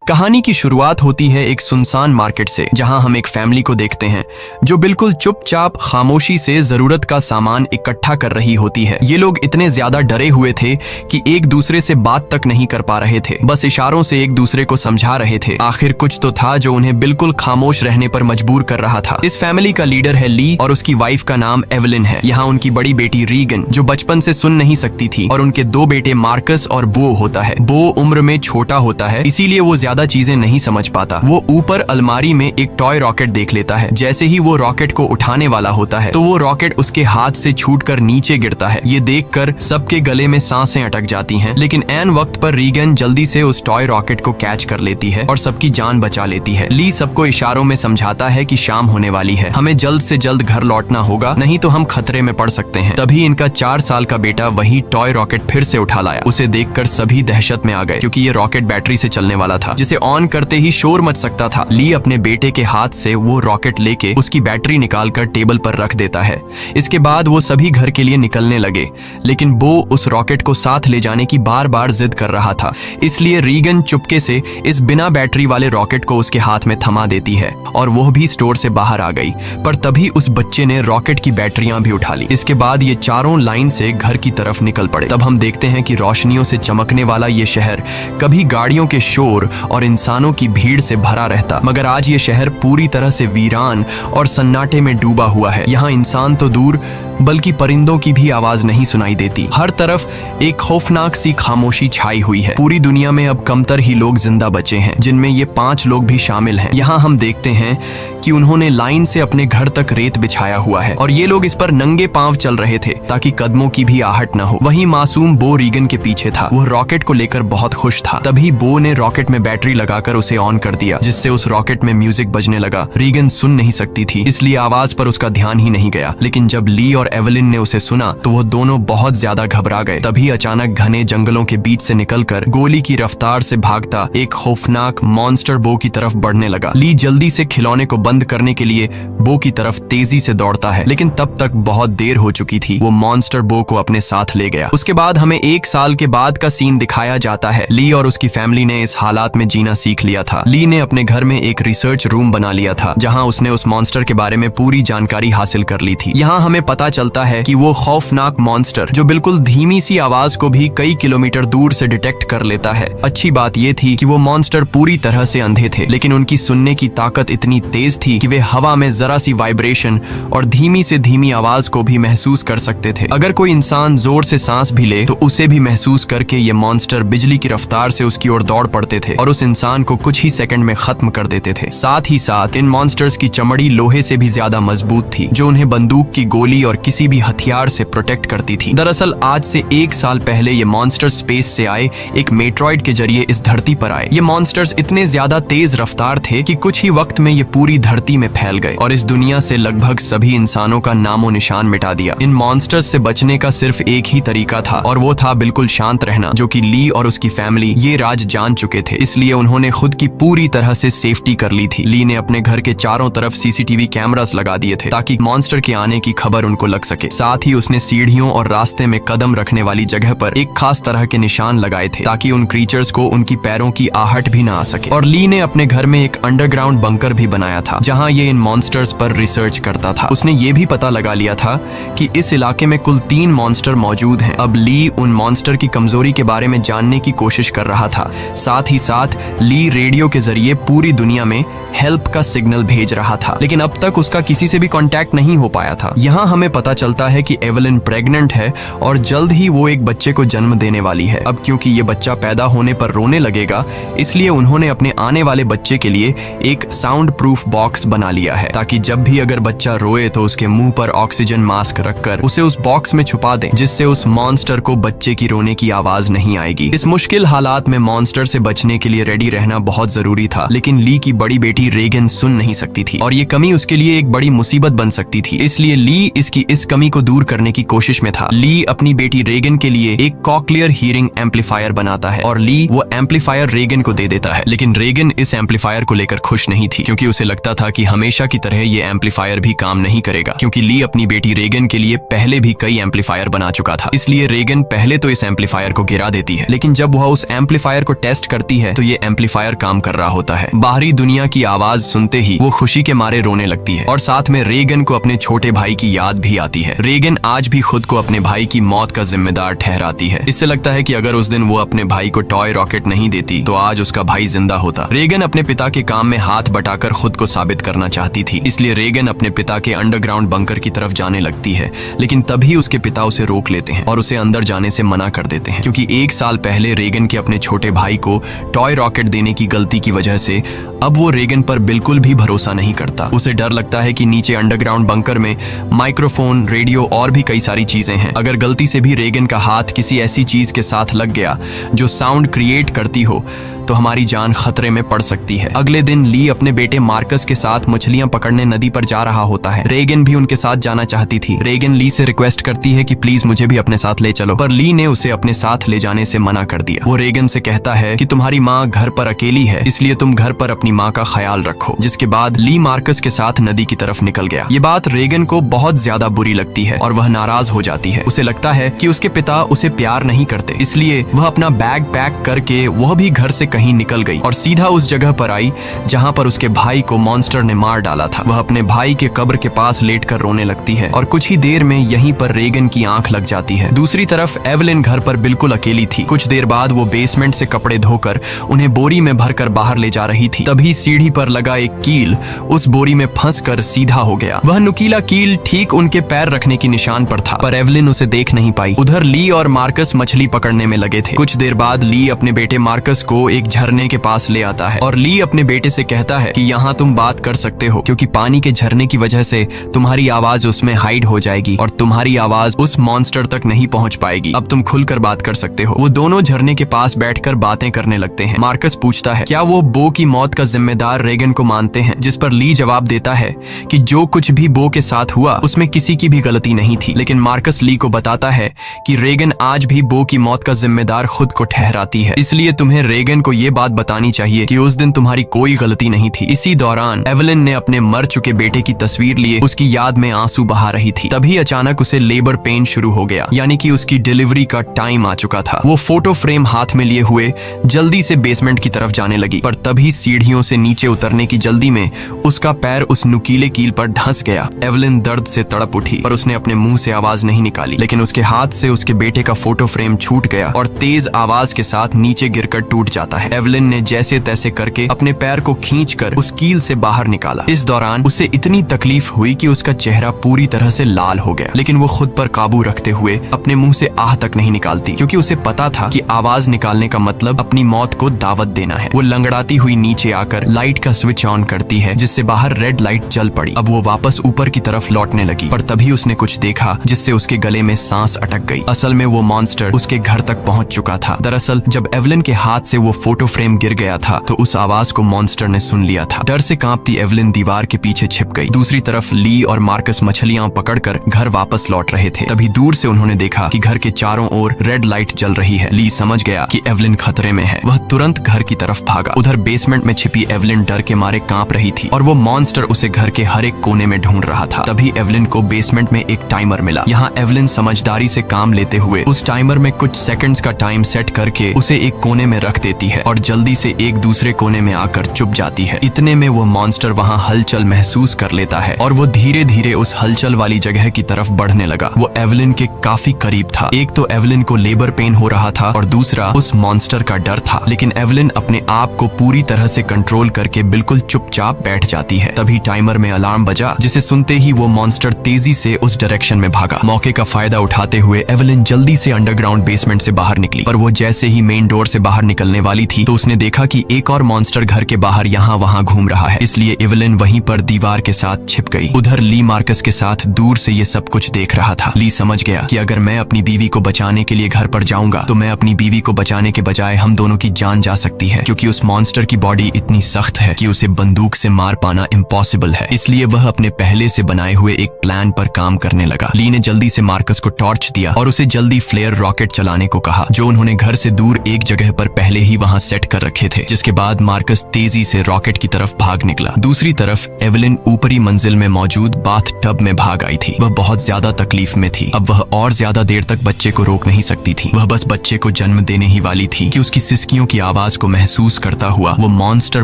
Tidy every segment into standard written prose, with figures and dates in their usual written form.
कहानी की शुरुआत होती है एक सुनसान मार्केट से, जहां हम एक फैमिली को देखते हैं जो बिल्कुल चुपचाप खामोशी से जरूरत का सामान इकट्ठा कर रही होती है। ये लोग इतने ज्यादा डरे हुए थे कि एक दूसरे से बात तक नहीं कर पा रहे थे, बस इशारों से एक दूसरे को समझा रहे थे। आखिर कुछ तो था जो उन्हें बिल्कुल खामोश रहने पर मजबूर कर रहा था। इस फैमिली का लीडर है ली और उसकी वाइफ का नाम एवलिन है। यहाँ उनकी बड़ी बेटी रीगन जो बचपन से सुन नहीं सकती थी, और उनके दो बेटे मार्कस और बो होता है। बो उम्र में छोटा होता है, इसीलिए वो ज्यादा चीजें नहीं समझ पाता। वो ऊपर अलमारी में एक टॉय रॉकेट देख लेता है। जैसे ही वो रॉकेट को उठाने वाला होता है तो वो रॉकेट उसके हाथ से छूटकर नीचे गिरता है। ये देखकर सबके गले में सांसें अटक जाती हैं, लेकिन ऐन वक्त पर रीगन जल्दी से उस टॉय रॉकेट को कैच कर लेती है और सबकी जान बचा लेती है। ली सबको इशारों में समझाता है कि शाम होने वाली है, हमें जल्द से जल्द घर लौटना होगा, नहीं तो हम खतरे में पड़ सकते हैं। तभी इनका 4 साल का बेटा वही टॉय रॉकेट फिर से उठा लाया। उसे देखकर सभी दहशत में आ गए, क्योंकि ये रॉकेट बैटरी से चलने वाला था, जिसे ऑन करते ही शोर मच सकता था। ली अपने बेटे के हाथ से वो रॉकेट लेके उसकी बैटरी निकालकर टेबल पर रख देता है। इसके बाद वो सभी घर के लिए निकलने लगे, लेकिन बो उस रॉकेट को साथ ले जाने की बार बार जिद कर रहा था। इसलिए रीगन चुपके से इस बिना बैटरी वाले रॉकेट को उसके हाथ में थमा देती है और वो भी स्टोर से बाहर आ गई। पर तभी उस बच्चे ने रॉकेट की बैटरियां भी उठा ली। इसके बाद ये चारों लाइन से घर की तरफ निकल पड़े। तब हम देखते हैं कि रोशनियों से चमकने वाला ये शहर कभी गाड़ियों के शोर और इंसानों की भीड़ से भरा रहता, मगर आज ये शहर पूरी तरह से वीरान और सन्नाटे में डूबा हुआ है। यहाँ इंसान तो दूर बल्कि परिंदों की भी आवाज नहीं सुनाई देती। हर तरफ एक खौफनाक सी खामोशी छाई हुई है। पूरी दुनिया में अब कमतर ही लोग जिंदा बचे हैं, जिनमें ये 5 लोग भी शामिल हैं। यहाँ हम देखते हैं कि उन्होंने लाइन से अपने घर तक रेत बिछाया हुआ है और ये लोग इस पर नंगे पांव चल रहे थे ताकि कदमों की भी आहट न हो। वहीं मासूम बो रीगन के पीछे था। वो रॉकेट को लेकर बहुत खुश था। तभी बो ने रॉकेट में बैटरी लगाकर उसे ऑन कर दिया, जिससे उस रॉकेट में म्यूजिक बजने लगा। रीगन सुन नहीं सकती थी, इसलिए आवाज पर उसका ध्यान ही नहीं गया, लेकिन जब ली और एवलिन ने उसे सुना तो वो दोनों बहुत ज्यादा घबरा गए। तभी अचानक घने जंगलों के बीच से निकलकर गोली की रफ्तार से भागता एक खौफनाक मॉन्स्टर बो की तरफ बढ़ने लगा। ली जल्दी से खिलौने को बंद करने के लिए बो की तरफ तेजी से दौड़ता है, लेकिन तब तक बहुत देर हो चुकी थी। वो मॉन्स्टर बो को अपने साथ ले गया। उसके बाद हमें 1 साल के बाद का सीन दिखाया जाता है। ली और उसकी फैमिली ने इस हालात में जीना सीख लिया था। ली ने अपने घर में एक रिसर्च रूम बना लिया था, जहां उसने उस मॉन्स्टर के बारे में पूरी जानकारी हासिल कर ली थी। यहाँ हमें पता चलता है कि वो खौफनाक मॉन्स्टर जो बिल्कुल धीमी सी आवाज को भी कई किलोमीटर दूर से डिटेक्ट कर लेता है। अच्छी बात ये थी कि वो मॉन्स्टर पूरी तरह से अंधे थे, लेकिन उनकी सुनने की ताकत इतनी तेज थी कि वे हवा में जरा सी वाइब्रेशन और धीमी से धीमी आवाज को भी महसूस कर सकते थे। अगर कोई इंसान जोर से सांस भी ले तो उसे भी महसूस करके ये मॉन्स्टर बिजली की रफ्तार से उसकी ओर दौड़ पड़ते थे और उस इंसान को कुछ ही सेकंड में खत्म कर देते थे। साथ ही साथ इन मॉन्स्टर्स की चमड़ी लोहे से भी ज्यादा मजबूत थी, जो उन्हें बंदूक की गोली और किसी भी हथियार से प्रोटेक्ट करती थी। दरअसल आज से 1 साल पहले ये मॉन्स्टर स्पेस से आए एक मेट्रॉइड के जरिए इस धरती पर आए। ये मॉन्स्टर्स इतने ज्यादा तेज रफ्तार थे कि कुछ ही वक्त में ये पूरी धरती में फैल गए और इस दुनिया से लगभग सभी इंसानों का नामो निशान मिटा दिया। इन मॉन्स्टर्स से बचने का सिर्फ एक ही तरीका था, और वो था बिल्कुल शांत रहना, जो कि ली और उसकी फैमिली ये राज जान चुके थे। इसलिए उन्होंने खुद की पूरी तरह से सेफ्टी कर ली थी। ली ने अपने घर के चारों तरफ सीसीटीवी कैमरास लगा दिए थे ताकि मॉन्स्टर के आने की खबर उनको लग सके। साथ ही उसने सीढ़ियों और रास्ते में कदम रखने वाली जगह पर एक खास तरह के निशान लगाए थे ताकि उन क्रीचर्स को उनकी पैरों की आहट भी ना आ सके। और ली ने अपने घर में एक अंडरग्राउंड बंकर भी बनाया था, जहां ये इन मॉन्स्टर्स पर रिसर्च करता था। उसने ये भी पता लगा लिया था कि इस इलाके में कुल 3 मॉन्स्टर मौजूद हैं। अब ली उन मॉन्स्टर की कमजोरी के बारे में जानने की कोशिश कर रहा था। साथ ही साथ ली रेडियो के जरिए पूरी दुनिया में हेल्प का सिग्नल भेज रहा था, लेकिन अब तक उसका किसी से भी कांटेक्ट नहीं हो पाया था। यहाँ हमें पता चलता है कि एवलिन प्रेग्नेंट है और जल्द ही वो एक बच्चे को जन्म देने वाली है। अब क्योंकि ये बच्चा पैदा होने पर रोने लगेगा, इसलिए उन्होंने अपने आने वाले बच्चे के लिए एक साउंड प्रूफ बॉक्स बना लिया है, ताकि जब भी अगर बच्चा रोए तो उसके मुंह पर ऑक्सीजन मास्क रखकर उसे उस बॉक्स में छुपा दें, जिससे उस मॉन्स्टर को बच्चे की रोने की आवाज नहीं आएगी। इस मुश्किल हालात में मॉन्स्टर से बचने के लिए रेडी रहना बहुत जरूरी था, लेकिन ली की बड़ी बेटी रीगन सुन नहीं सकती थी और ये कमी उसके लिए एक बड़ी मुसीबत बन सकती थी। इसलिए ली इसकी इस इस कमी को दूर करने की कोशिश में था। ली अपनी बेटी रेगन के लिए एक कॉक्लियर हीरिंग एम्पलीफायर बनाता है और ली वो एम्पलीफायर रेगन को दे देता है। लेकिन रेगन इस एम्पलीफायर को लेकर खुश नहीं थी, क्योंकि उसे लगता था कि हमेशा की तरह ये एम्पलीफायर भी काम नहीं करेगा, क्योंकि ली अपनी बेटी रेगन के लिए पहले भी कई एम्पलीफायर बना चुका था। इसलिए रेगन पहले तो इस एम्पलीफायर को गिरा देती है, लेकिन जब वह उस एम्पलीफायर को टेस्ट करती है तो ये एम्पलीफायर काम कर रहा होता है। बाहरी दुनिया की आवाज सुनते ही वो खुशी के मारे रोने लगती है और साथ में रेगन को अपने छोटे भाई की याद भी आती है। रेगन आज भी खुद को अपने भाई की मौत का जिम्मेदार ठहराती है। इससे लगता है कि अगर उस दिन वो अपने भाई को टॉय रॉकेट नहीं देती तो आज उसका भाई जिंदा होता। रेगन अपने पिता के काम में हाथ बटाकर खुद को साबित करना चाहती थी, इसलिए रेगन अपने पिता के अंडरग्राउंड बंकर की तरफ जाने लगती है। लेकिन तभी उसके पिता उसे रोक लेते हैं और उसे अंदर जाने से मना कर देते हैं, क्योंकि 1 साल पहले रेगन के अपने छोटे भाई को टॉय रॉकेट देने की गलती की वजह से अब वो रेगन पर बिल्कुल भी भरोसा नहीं करता। उसे डर लगता है कि नीचे अंडरग्राउंड बंकर में माइक्रोफोन, रेडियो और भी कई सारी चीजें हैं। अगर गलती से भी रेगन का हाथ किसी ऐसी चीज के साथ लग गया जो साउंड क्रिएट करती हो तो हमारी जान खतरे में पड़ सकती है। अगले दिन ली अपने बेटे मार्कस के साथ मछलियां पकड़ने नदी पर जा रहा होता है। रेगन भी उनके साथ जाना चाहती थी। रेगन ली से रिक्वेस्ट करती है कि प्लीज मुझे भी अपने साथ ले चलो, पर ली ने उसे अपने साथ ले जाने से मना कर दिया। वो रेगन से कहता है कि तुम्हारी माँ घर पर अकेली है, इसलिए तुम घर पर अपनी माँ का ख्याल रखो। जिसके बाद ली मार्कस के साथ नदी की तरफ निकल गया। ये बात रेगन को बहुत ज्यादा बुरी लगती है और वह नाराज हो जाती है। उसे लगता है कि उसके पिता उसे प्यार नहीं करते, इसलिए वह अपना बैग पैक करके वह भी घर से कहीं निकल गई और सीधा उस जगह पर आई जहां पर उसके भाई को मॉन्स्टर ने मार डाला था। वह अपने भाई के कब्र के पास लेटकर रोने लगती है और कुछ ही देर में यहीं पर रेगन की आंख लग जाती है। दूसरी तरफ एवलिन घर पर बिल्कुल अकेली थी। कुछ देर बाद वो बेसमेंट से कपड़े धोकर उन्हें बोरी में भरकर बाहर ले जा रही थी। तभी सीढ़ी पर लगा एक कील उस बोरी में फंसकर सीधा हो गया। वह नुकीला कील ठीक उनके पैर रखने की निशान पर था, पर एवलिन उसे देख नहीं पाई। उधर ली और मार्कस मछली पकड़ने में लगे थे। कुछ देर बाद ली अपने बेटे मार्कस को एक झरने के पास ले आता है और ली अपने बेटे से कहता है कि यहाँ तुम बात कर सकते हो, क्योंकि पानी के झरने की वजह से तुम्हारी आवाज उसमें हाइड हो जाएगी और तुम्हारी आवाज उस मॉन्स्टर तक नहीं पहुंच पाएगी। अब तुम खुलकर बात कर सकते हो। वो दोनों झरने के पास बैठकर बातें करने लगते हैं। मार्कस पूछता है क्या वो बो की मौत का जिम्मेदार रेगन को मानते हैं, जिस पर ली जवाब देता है कि जो कुछ भी बो के साथ हुआ उसमें किसी की भी गलती नहीं थी। लेकिन मार्कस ली को बताता है कि रेगन आज भी बो की मौत का जिम्मेदार खुद को ठहराती है, इसलिए तुम्हें रेगन को ये बात बतानी चाहिए कि उस दिन तुम्हारी कोई गलती नहीं थी। इसी दौरान एवलिन ने अपने मर चुके बेटे की तस्वीर लिए उसकी याद में आंसू बहा रही थी। तभी अचानक उसे लेबर पेन शुरू हो गया, यानी कि उसकी डिलीवरी का टाइम आ चुका था। वो फोटो फ्रेम हाथ में लिए हुए जल्दी से बेसमेंट की तरफ जाने लगी, पर तभी सीढ़ियों से नीचे उतरने की जल्दी में उसका पैर उस नुकीले कील पर धंस गया। एवलिन दर्द से तड़प उठी, पर उसने अपने मुंह से आवाज नहीं निकाली, लेकिन उसके हाथ से उसके बेटे का फोटो फ्रेम छूट गया और तेज आवाज के साथ नीचे गिरकर टूट जाता है। एवलिन ने जैसे तैसे करके अपने पैर को खींचकर उस कील से बाहर निकाला। इस दौरान उसे इतनी तकलीफ हुई कि उसका चेहरा पूरी तरह से लाल हो गया, लेकिन वो खुद पर काबू रखते हुए अपने मुंह से आह तक नहीं निकालती, क्योंकि उसे पता था कि आवाज निकालने का मतलब अपनी मौत को दावत देना है। वो लंगड़ाती हुई नीचे आकर लाइट का स्विच ऑन करती है, जिससे बाहर रेड लाइट जल पड़ी। अब वो वापस ऊपर की तरफ लौटने लगी, पर तभी उसने कुछ देखा जिससे उसके गले में सांस अटक गई। असल में वो मॉन्स्टर उसके घर तक पहुंच चुका था। दरअसल जब एवलिन के हाथ से वो फोटो फ्रेम गिर गया था तो उस आवाज को मॉन्स्टर ने सुन लिया था। डर से कांपती एवलिन दीवार के पीछे छिप गई। दूसरी तरफ ली और मार्कस मछलियां पकड़कर घर वापस लौट रहे थे। तभी दूर से उन्होंने देखा कि घर के चारों ओर रेड लाइट जल रही है। ली समझ गया कि एवलिन खतरे में है। वह तुरंत घर की तरफ भागा। उधर बेसमेंट में छिपी एवलिन डर के मारे कांप रही थी और वो मॉन्स्टर उसे घर के हर एक कोने में ढूंढ रहा था। तभी एवलिन को बेसमेंट में एक टाइमर मिला। यहाँ एवलिन समझदारी से काम लेते हुए उस टाइमर में कुछ सेकंड्स का टाइम सेट करके उसे एक कोने में रख देती है और जल्दी से एक दूसरे कोने में आकर चुप जाती है। इतने में वो मॉन्स्टर वहाँ हलचल महसूस कर लेता है और वो धीरे धीरे उस हलचल वाली जगह की तरफ बढ़ने लगा। वो एवलिन के काफी करीब था। एक तो एवलिन को लेबर पेन हो रहा था और दूसरा उस मॉन्स्टर का डर था, लेकिन एवलिन अपने आप को पूरी तरह से कंट्रोल करके बिल्कुल चुपचाप बैठ जाती है। तभी टाइमर में अलार्म बजा, जिसे सुनते ही वो मॉन्स्टर तेजी से उस डायरेक्शन में भागा। मौके का फायदा उठाते हुए एवलिन जल्दी से अंडरग्राउंड बेसमेंट से बाहर निकली, पर वो जैसे ही मेन डोर से बाहर निकलने वाली थी तो उसने देखा कि एक और मॉन्स्टर घर के बाहर यहाँ वहाँ घूम रहा है, इसलिए एवेलिन वहीं पर दीवार के साथ छिप गई। उधर ली मार्कस के साथ दूर से ये सब कुछ देख रहा था। ली समझ गया कि अगर मैं अपनी बीवी को बचाने के लिए घर पर जाऊंगा तो मैं अपनी बीवी को बचाने के बजाय हम दोनों की जान जा सकती है, क्योंकि उस मॉन्स्टर की बॉडी इतनी सख्त है कि उसे बंदूक से मार पाना इम्पॉसिबल है। इसलिए वह अपने पहले से बनाए हुए एक प्लान पर काम करने लगा। ली ने जल्दी से मार्कस को टॉर्च दिया और उसे जल्दी फ्लेयर रॉकेट चलाने को कहा, जो उन्होंने घर से दूर एक जगह पर पहले ही वहां सेट कर रखे थे। जिसके बाद मार्कस तेजी से रॉकेट की तरफ भाग निकला। दूसरी तरफ एवेलिन ऊपरी मंजिल में मौजूद बाथ टब में भाग आई थी। वह बहुत ज्यादा तकलीफ में थी। अब वह और ज्यादा देर तक बच्चे को रोक नहीं सकती थी। वह बस बच्चे को जन्म देने ही वाली थी कि उसकी सिसकियों की आवाज को महसूस करता हुआ वो मॉन्स्टर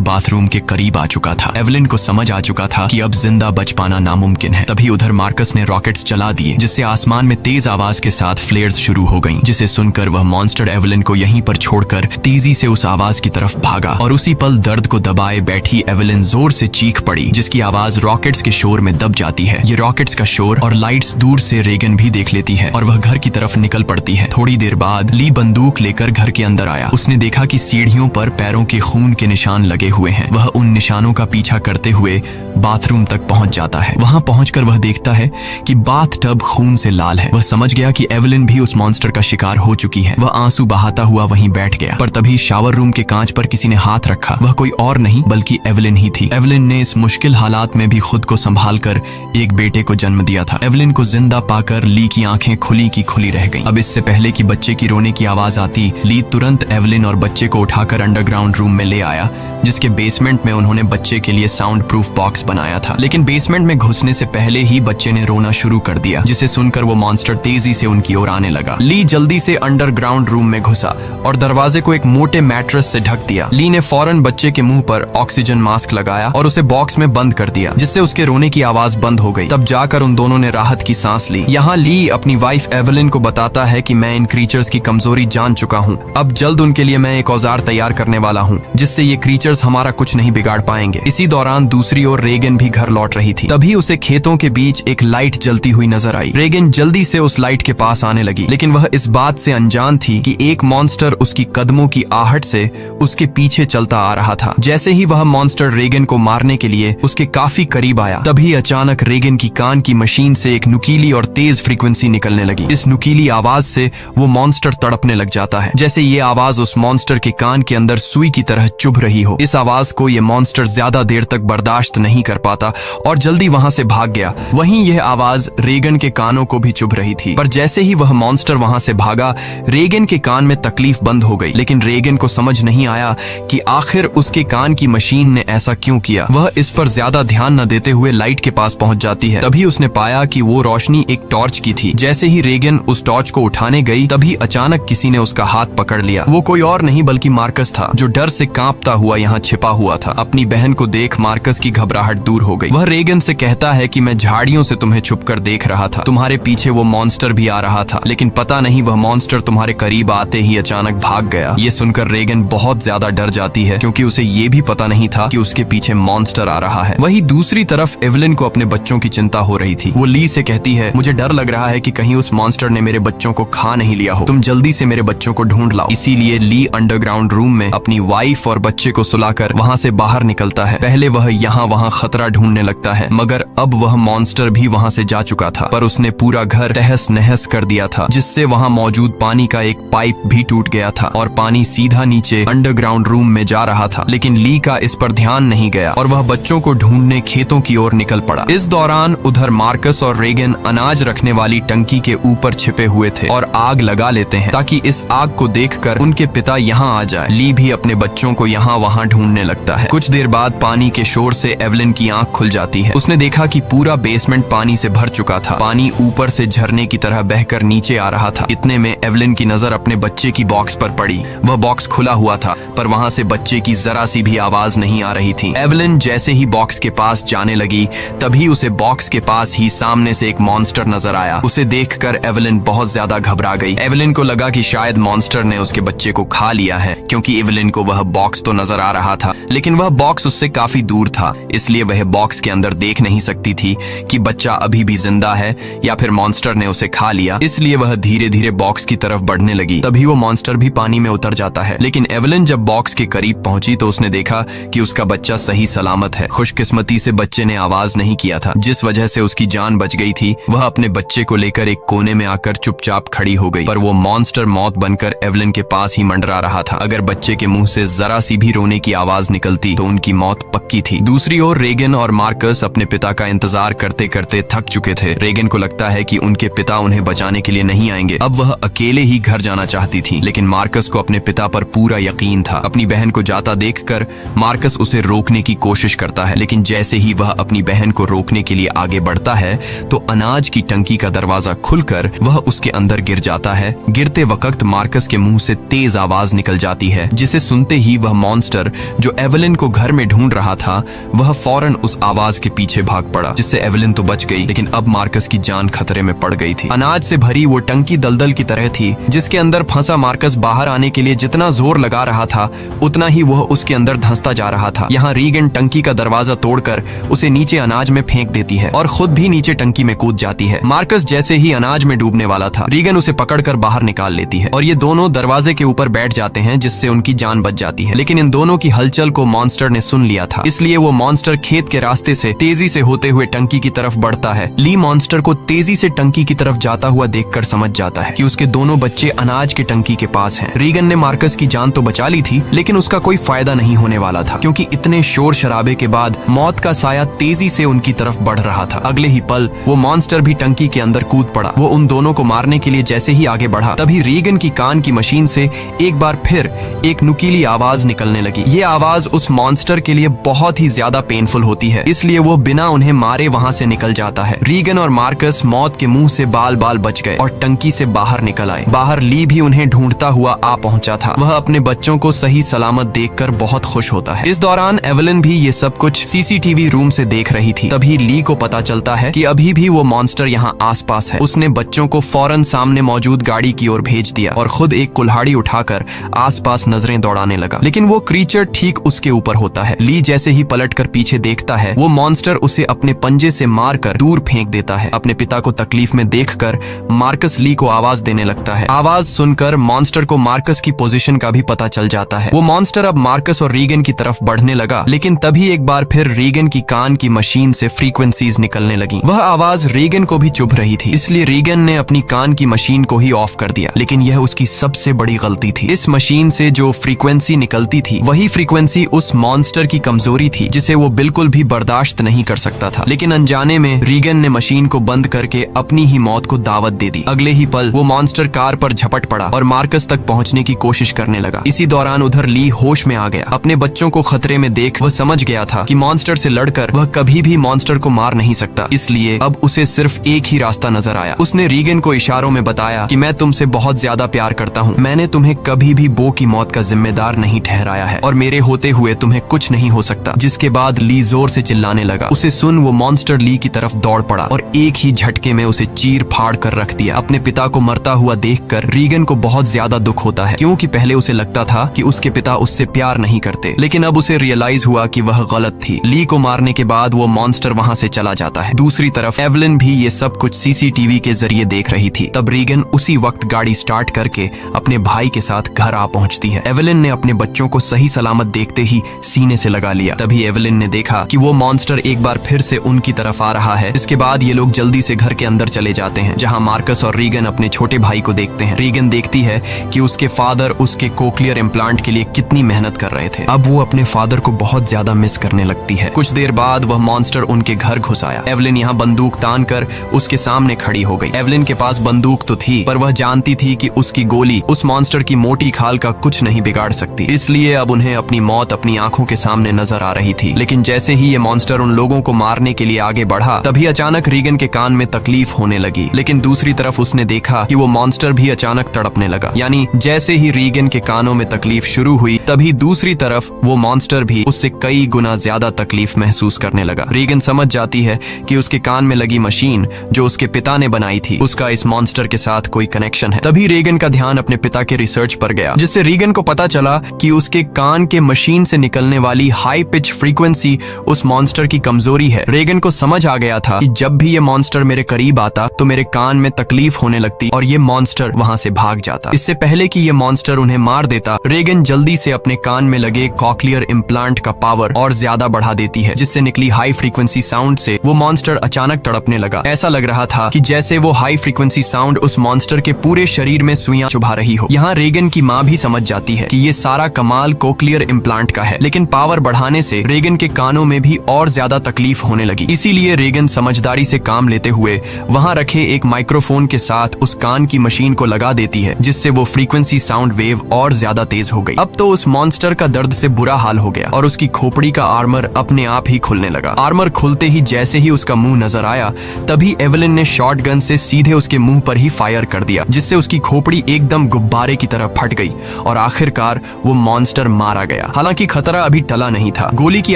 बाथरूम के करीब आ चुका था। एवेलिन को समझ आ चुका था कि अब जिंदा बच पाना नामुमकिन है। तभी उधर मार्कस ने रॉकेट्स चला दिए, जिससे आसमान में तेज आवाज के साथ फ्लेयर्स शुरू हो गईं, जिसे सुनकर वह मॉन्स्टर एवेलिन को यहीं पर छोड़कर तेजी से उस आवाज की तरफ भागा और उसी पल दर्द को दबाए बैठी एवेलिन जोर से चीख पड़ी, जिसकी आवाज रॉकेट्स के शोर में दब जाती है। ये रॉकेट्स का शोर और लाइट्स दूर से रेगन भी देख लेती है और वह घर की तरफ निकल पड़ती है। थोड़ी देर बाद ली बंदूक लेकर घर के अंदर आया। उसने देखा कि सीढ़ियों पर पैरों के खून के निशान लगे हुए हैं। वह उन निशानों का पीछा करते हुए बाथरूम तक पहुंच जाता है। वहां पहुंचकर वह देखता है कि बाथ टब खून से लाल है। वह समझ गया कि एवेलिन भी उस मॉन्स्टर का शिकार हो चुकी है। वह आंसू बहाता हुआ वहीं बैठ गया, पर तभी शावर रूम के कांच पर किसी ने हाथ रखा। वह कोई और नहीं बल्कि एवेलिन ही थी। एवेलिन ने इस मुश्किल हालात में भी खुद को संभाल कर एक बेटे को जन्म दिया था। एवेलिन को जिंदा पाकर ली की आंखें खुली की खुली रह गईं। अब इससे पहले कि बच्चे की रोने की आवाज आती, ली तुरंत एवेलिन और बच्चे को उठाकर अंडरग्राउंड रूम में ले आया, जिसके बेसमेंट में उन्होंने बच्चे के लिए साउंड प्रूफ बॉक्स बनाया था। लेकिन बेसमेंट में घुसने से पहले ही बच्चे ने रोना शुरू कर दिया, जिसे सुनकर वो मॉन्स्टर तेजी से उनकी ओर आने लगा। ली जल्दी से अंडरग्राउंड रूम में घुसा और दरवाजे को एक मोटे मैट्रेस से ढक दिया। ली ने फौरन बच्चे के मुंह पर ऑक्सीजन मास्क लगाया और उसे बॉक्स में बंद कर दिया, जिससे उसके रोने की आवाज बंद हो गई। तब जाकर उन दोनों ने राहत की सांस ली। यहाँ ली अपनी वाइफ एवेलिन को बताता है कि मैं इन क्रीचर्स की कमजोरी जान चुका हूँ। अब जल्द उनके लिए मैं एक औजार तैयार करने वाला हूँ, जिससे ये क्रीचर्स हमारा कुछ नहीं बिगाड़ पाएंगे। इसी दौरान दूसरी ओर रेगन भी घर लौट रही थी। तभी उसे खेतों के बीच एक लाइट जलती हुई नजर आई। रेगन जल्दी से उस लाइट के पास आने लगी, लेकिन वह इस बात से अनजान थी कि एक मॉन्स्टर उसकी कदमों की आहट से उसके पीछे चलता आ रहा था। जैसे ही वह मॉन्स्टर रेगन को मारने के लिए उसके काफी करीब आया, तभी अचानक रेगन की कान की मशीन से एक नुकीली और तेज फ्रीक्वेंसी निकलने लगी। इस नुकीली आवाज से वो मॉन्स्टर तड़पने लग जाता है, जैसे ये आवाज उस मॉन्स्टर के कान के अंदर सुई की तरह चुभ रही हो। इस आवाज को ये मॉन्स्टर ज्यादा देर तक बर्दाश्त नहीं कर पाता और जल्दी वहां से भाग गया। वहीं यह आवाज रेगन के कानों को भी चुभ रही थी, पर जैसे ही वह मॉन्स्टर वहां से भागा, रेगन के कान में तकलीफ बंद हो गई। लेकिन रेगन को समझ नहीं आया कि आखिर उसके कान की मशीन ने ऐसा क्यों किया। वह इस पर ज्यादा ध्यान न देते हुए लाइट के पास पहुंच जाती है। तभी उसने पाया कि वो रोशनी एक टॉर्च की थी। जैसे ही रेगन उस टॉर्च को उठाने गई, तभी अचानक किसी ने उसका हाथ पकड़ लिया। वो कोई और नहीं बल्कि मार्कस था, जो डर से कांपता हुआ यहाँ छिपा हुआ था। अपनी बहन को देख मार्कस की घबराहट दूर हो गई। वह रेगन से कहता है कि मैं झाड़ियों से तुम्हें छुपकर देख रहा था। तुम्हारे पीछे वो मॉन्स्टर भी आ रहा था, लेकिन पता नहीं वह मॉन्स्टर तुम्हारे करीब आते ही अचानक भाग गया। ये सुनकर रेगन बहुत ज्यादा डर जाती है, क्योंकि उसे ये भी पता नहीं था कि उसके पीछे मॉन्स्टर आ रहा है। वही दूसरी तरफ एवेलिन को अपने बच्चों की चिंता हो रही थी। वो ली से कहती है, मुझे डर लग रहा है कि कहीं उस मॉन्स्टर ने मेरे बच्चों को खा नहीं लिया हो। तुम जल्दी से मेरे बच्चों को ढूंढ लाओ। इसीलिए ली अंडरग्राउंड रूम में अपनी वाइफ और बच्चे को सुलाकर वहां से बाहर निकलता है। पहले वह यहाँ वहां खतरा ढूंढने लगता है, मगर अब वह मॉन्स्टर भी वहां से जा चुका था। पर उसने पूरा घर तहस नहस कर दिया था, जिससे वहां मौजूद पानी का एक पाइप भी टूट गया था और पानी सीधा नीचे अंडरग्राउंड रूम में जा रहा था। लेकिन ली का इस पर ध्यान नहीं गया और वह बच्चों को ढूंढने खेतों की ओर निकल पड़ा। इस दौरान उधर मार्कस और रेगन अनाज रखने वाली टंकी के ऊपर छिपे हुए थे और आग लगा लेते हैं, ताकि इस आग को देखकर उनके पिता यहाँ आ जाए। ली भी अपने बच्चों को यहाँ वहाँ ढूंढने लगता है। कुछ देर बाद पानी के शोर से एवेलिन की आंख खुल जाती है। उसने देखा कि पूरा बेसमेंट पानी से भर चुका था। पानी ऊपर से झरने की तरह बहकर नीचे आ रहा था। इतने में एवेलिन की नजर अपने बच्चे की बॉक्स पर पड़ी। वह बॉक्स खुला हुआ था, पर वहां से बच्चे की जरा सी भी आवाज नहीं आ रही थी। एवेलिन जैसे ही बॉक्स के पास जाने लगी, तभी उसे बॉक्स के पास ही सामने से एक मॉन्स्टर नजर आया। उसे देखकर एवेलिन बहुत ज्यादा घबरा गई। एवेलिन को लगा कि शायद मॉन्स्टर ने उसके बच्चे को खा लिया है, क्योंकि एवेलिन को वह बॉक्स तो नजर आ रहा था, लेकिन वह बॉक्स उससे काफी दूर था। इसलिए वह बॉक्स के अंदर देख नहीं सकती थी कि बच्चा अभी भी जिंदा है या फिर मॉन्स्टर ने उसे खा लिया। इसलिए वह धीरे धीरे बॉक्स की तरफ बढ़ने लगी। तभी वो मॉन्स्टर भी पानी में उतर जाता है, लेकिन लेकिन एवलिन जब बॉक्स के करीब पहुंची तो उसने देखा कि उसका बच्चा सही सलामत है। खुशकिस्मती से बच्चे ने आवाज नहीं किया था, जिस वजह से उसकी जान बच गई थी। वह अपने बच्चे को लेकर एक कोने में आकर चुपचाप खड़ी हो गई, पर वो मॉन्स्टर मौत बनकर एवलिन के पास ही मंडरा रहा था। अगर बच्चे के मुंह से जरा सी भी रोने की आवाज निकलती तो उनकी मौत पक्की थी। दूसरी ओर रेगन और मार्कस अपने पिता का इंतजार करते करते थक चुके थे। रेगन को लगता है कि उनके पिता उन्हें बचाने के लिए नहीं आएंगे। अब वह अकेले ही घर जाना चाहती थी, लेकिन मार्कस को अपने पिता पर पूरा यकीन था। अपनी बहन को जाता देखकर मार्कस उसे रोकने की कोशिश करता है, लेकिन जैसे ही वह अपनी बहन को रोकने के लिए आगे बढ़ता है तो अनाज की टंकी का दरवाजा खुलकर वह उसके अंदर गिर जाता है। गिरते वक्त मार्कस के मुंह से तेज आवाज निकल जाती है, जिसे सुनते ही वह मॉन्स्टर जो एवलिन को घर में ढूंढ रहा था वह फौरन उस आवाज के पीछे भाग पड़ा, जिससे एवलिन तो बच गई, लेकिन अब मार्कस की जान खतरे में पड़ गई थी। अनाज से भरी वो टंकी दलदल की तरह थी, जिसके अंदर फंसा मार्कस बाहर आने के लिए जितना जोर लगा रहा था उतना ही वह उसके अंदर धंसता जा रहा था। यहाँ रीगन टंकी का दरवाजा तोड़कर उसे नीचे अनाज में फेंक देती है और खुद भी नीचे टंकी में कूद जाती है। मार्कस जैसे ही अनाज में डूबने वाला था, रीगन उसे पकड़कर बाहर निकाल लेती है और ये दोनों दरवाजे के ऊपर बैठ जाते हैं, जिससे उनकी जान बच जाती है। लेकिन इन दोनों की हलचल को मॉन्स्टर ने सुन लिया था, इसलिए वो मॉन्स्टर खेत के रास्ते से तेजी से होते हुए टंकी की तरफ बढ़ता है। ली मॉन्स्टर को तेजी से टंकी की तरफ जाता हुआ देखकर समझ जाता है कि उसके दोनों बच्चे अनाज के टंकी के पास हैं। रीगन ने मार्कस की जान तो बचा ली थी, लेकिन उसका कोई फायदा नहीं होने वाला था, क्योंकि इतने शोर शराबे के बाद मौत का साया तेजी से उनकी तरफ बढ़ रहा था। अगले ही पल वो मॉन्स्टर भी टंकी के अंदर कूद पड़ा। वो उन दोनों को मारने के लिए जैसे ही आगे बढ़ा, तभी रीगन की कान की मशीन से एक बार फिर एक नुकीली आवाज निकलने लगी। ये आवाज उस मॉन्स्टर के लिए बहुत ही ज्यादा पेनफुल होती है, इसलिए वो बिना उन्हें मारे वहां से निकल जाता है। रीगन और मार्कस मौत के मुंह से बाल बाल बच गए और टंकी से बाहर निकल आए। बाहर ली भी उन्हें ढूंढता हुआ आ पहुंचा था। वह अपने बच्चों को सही सलामत देखकर बहुत खुश होता है। इस दौरान एवलिन भी ये सब कुछ सीसीटीवी रूम से देख रही थी। तभी ली को पता चलता है कि अभी भी वो मॉन्स्टर यहाँ आसपास है। उसने बच्चों को फौरन सामने मौजूद गाड़ी की ओर भेज दिया और खुद एक कुल्हाड़ी उठाकर आसपास नजरें दौड़ाने लगा, लेकिन वो क्रीचर ठीक उसके ऊपर होता है। ली जैसे ही पलटकर पीछे देखता है, वो मॉन्स्टर उसे अपने पंजे से मारकर दूर फेंक देता है। अपने पिता को तकलीफ में देखकर मार्कस ली को आवाज देने लगता है। आवाज सुनकर मॉन्स्टर को मार्कस की पोजीशन का भी पता चल जाता है। वो मॉन्स्टर अब मार्कस और रीगन की तरफ बढ़ने लगा, लेकिन तभी एक बार फिर रीगन की कान की मशीन से फ्रीक्वेंसीज निकलने लगी। वह आवाज रीगन को भी चुभ रही थी, इसलिए रीगन ने अपनी कान की मशीन को ही ऑफ कर दिया, लेकिन यह उसकी सबसे बड़ी गलती थी। इस मशीन से जो फ्रीक्वेंसी निकलती थी वही फ्रीक्वेंसी उस मॉन्स्टर की कमजोरी थी, जिसे वो बिल्कुल भी बर्दाश्त नहीं कर सकता था। लेकिन अनजाने में रीगन ने मशीन को बंद करके अपनी ही मौत को दावत दे दी। अगले ही पल वो मॉन्स्टर कार पर झपट पड़ा और मार्कस तक पहुंचने की कोशिश करने लगा। इसी दौरान उधर ली होश में आ गया। अपने बच्चों को खतरे में देख वह समझ गया था कि मॉन्स्टर से लड़कर वह कभी भी मॉन्स्टर को मार नहीं सकता, इसलिए अब उसे सिर्फ एक ही रास्ता नजर आया। उसने रीगन को इशारों में बताया कि मैं तुमसे बहुत ज्यादा प्यार करता हूँ। मैंने तुम्हें कभी भी बो की मौत का जिम्मेदार नहीं ठहराया है और मेरे होते हुए तुम्हें कुछ नहीं हो सकता। जिसके बाद ली जोर से चिल्लाने लगा। उसे सुन वो मॉन्स्टर ली की तरफ दौड़ पड़ा और एक ही झटके में उसे चीर फाड़ कर रख दिया। अपने पिता को मरता हुआ देखकर रीगन को बहुत ज्यादा दुख होता है, क्योंकि पहले उसे लगता था कि उसके पिता उससे प्यार नहीं करते, लेकिन अब उसे रियलाइज हुआ कि वह गलत थी। ली को मारने के बाद वो मॉन्स्टर वहां से चला जाता है। दूसरी तरफ एवलिन भी ये सब कुछ सीसीटीवी के जरिए देख रही थी। तब रीगन उसी वक्त गाड़ी स्टार्ट करके अपने भाई के साथ घर आ पहुंचती है। एवलिन ने अपने बच्चों को सही सलामत देखते ही सीने से लगा लिया। तभी एवलिन ने देखा कि वो मॉन्स्टर एक बार फिर से उनकी तरफ आ रहा है। इसके बाद ये लोग जल्दी से घर के अंदर चले जाते हैं, जहां मार्कस और रीगन अपने छोटे भाई को देखते हैं। रीगन देखती है कि उसके फादर उसके कोक्लियर इम्प्लांट के लिए कितनी मेहनत कर रहे थे। अब वो अपने फादर को बहुत ज्यादा मिस करने लगती है। कुछ देर बाद वह मॉन्स्टर उनके घर घुस आया। एवलिन यहाँ बंदूक तान कर उसके सामने खड़ी हो गई। एवलिन के पास बंदूक तो थी, पर वह जानती थी कि उसकी गोली उस मॉन्स्टर की मोटी खाल का कुछ नहीं बिगाड़ सकती, इसलिए अब उन्हें अपनी मौत अपनी आंखों के सामने नजर आ रही थी। लेकिन जैसे ही ये मॉन्स्टर उन लोगों को मारने के लिए आगे बढ़ा, तभी अचानक रीगन के कान में तकलीफ होने लगी। लेकिन दूसरी तरफ उसने देखा कि वो मॉन्स्टर भी अचानक तड़पने लगा। यानी जैसे ही रीगन के कानों में तकलीफ शुरू हुई, तभी दूसरी तरफ वो मॉन्स्टर भी उससे कई गुना ज्यादा तकलीफ महसूस करने लगा। रीगन समझ जाती है कि उसके कान में लगी मशीन जो उसके पिता ने बनाई थी, उसका इस मॉन्स्टर के साथ कोई कनेक्शन है। तभी रीगन का ध्यान अपने पिता के रिसर्च पर गया, जिससे रीगन को पता चला कि उसके कान के मशीन से निकलने वाली हाई पिच फ्रीक्वेंसी उस मॉन्स्टर की कमजोरी है। रीगन को समझ आ गया था कि जब भी ये मॉन्स्टर मेरे करीब आता तो मेरे कान में तकलीफ होने लगती और ये मॉन्स्टर वहां से भाग जाता। इससे पहले कि ये मॉन्स्टर उन्हें मार मार देता, रेगन जल्दी से अपने कान में लगे कॉक्लियर इम्प्लांट का पावर और ज्यादा बढ़ा देती है, जिससे निकली हाई फ्रीक्वेंसी साउंड से वो मॉन्स्टर अचानक तड़पने लगा। ऐसा लग रहा था कि जैसे वो हाई फ्रीक्वेंसी साउंड उस मॉन्स्टर के पूरे शरीर में सुइयां चुभा रही हो। यहाँ रेगन की माँ भी समझ जाती है कि ये सारा कमाल कोक्लियर इम्प्लांट का है, लेकिन पावर बढ़ाने से रेगन के कानों में भी और ज्यादा तकलीफ होने लगी। इसीलिए रेगन समझदारी से काम लेते हुए वहाँ रखे एक माइक्रोफोन के साथ उस कान की मशीन को लगा देती है, जिससे वो फ्रीक्वेंसी साउंड वेव और ज्यादा तेज हो गई। अब तो उस मॉन्स्टर का दर्द से बुरा हाल हो गया और उसकी खोपड़ी का आर्मर अपने आप ही खुलने लगा। आर्मर खुलते ही जैसे ही उसका मुंह नजर आया, तभी एवेलिन ने शॉटगन से सीधे उसके मुंह पर ही फायर कर दिया, जिससे उसकी खोपड़ी एकदम गुब्बारे की तरह फट गई और आखिरकार वो मॉन्स्टर मारा गया। हालांकि खतरा अभी टला नहीं था। गोली की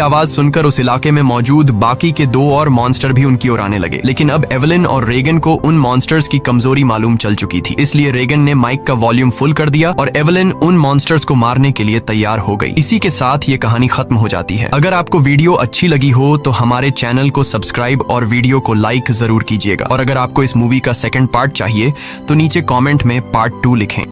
आवाज सुनकर उस इलाके में मौजूद बाकी के 2 और मॉन्स्टर भी उनकी ओर आने लगे, लेकिन अब एवेलिन और रेगन को उन मॉन्स्टर्स की कमजोरी मालूम चल चुकी थी। इसलिए रेगन ने माइक का वॉल्यूम फुल कर दिया और एवेलिन उन मॉन्स्टर्स को मारने के लिए तैयार हो गई। इसी के साथ ये कहानी खत्म हो जाती है। अगर आपको वीडियो अच्छी लगी हो तो हमारे चैनल को सब्सक्राइब और वीडियो को लाइक जरूर कीजिएगा। और अगर आपको इस मूवी का सेकंड पार्ट चाहिए तो नीचे कमेंट में पार्ट 2 लिखें।